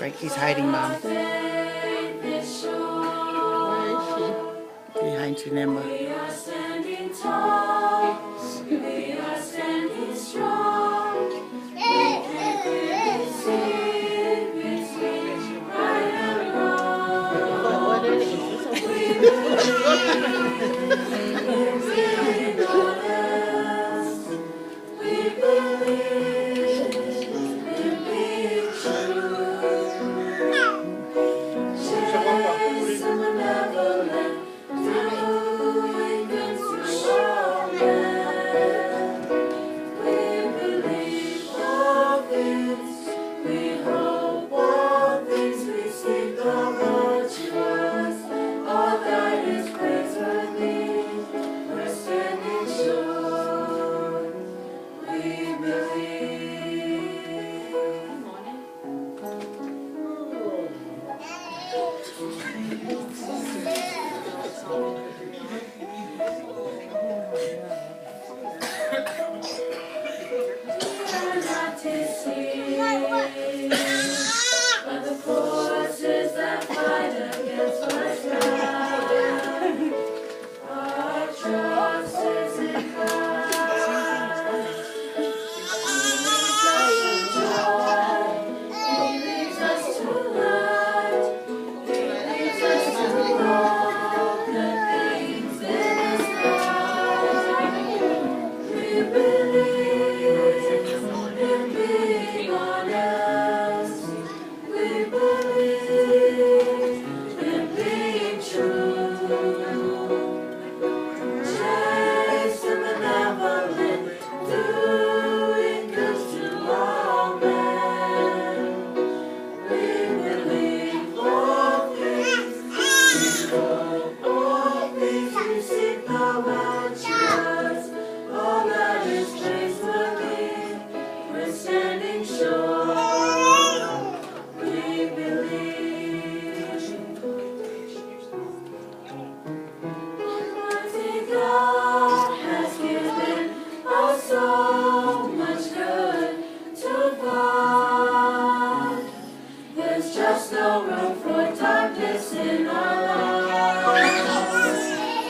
like he's hiding, Mom. Where is she? Behind Chinemba. We are standing tall. We are standing strong. We can clearly see between right and wrong. We believe in honest. We believe in being true. Chase the malevolent, doing good to all men. We believe all things, we hope all things, we seek the virtuous, all that is praiseworthy. We're standing sure, we believe. Not to see, but the forces that fight against what's right. Our trust is in Christ. He leads us to light. He leads us to all the things in the sky. We believe in being honest. We believe in being true. Chase the benevolent, doing good to all men. We believe all things, we hope all things, we seek the virtuous, all that is praiseworthy. We're standing sure, we believe. Almighty God has given us so much good to find. There's just no room for darkness in our lives.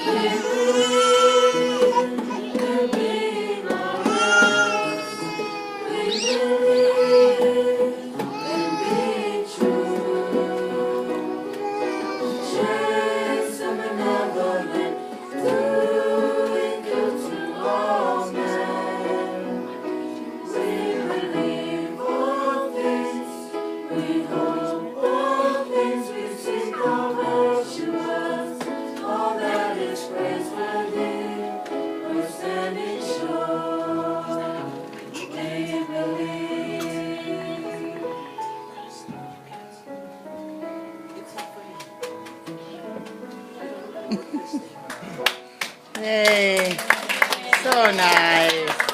We believe in being honest. We believe in being true. Chase the benevolent, doing good to all men. We believe all things, we hope all things, we seek the virtuous, all that is praiseworthy. We're standing sure, we believe. Yay! So nice.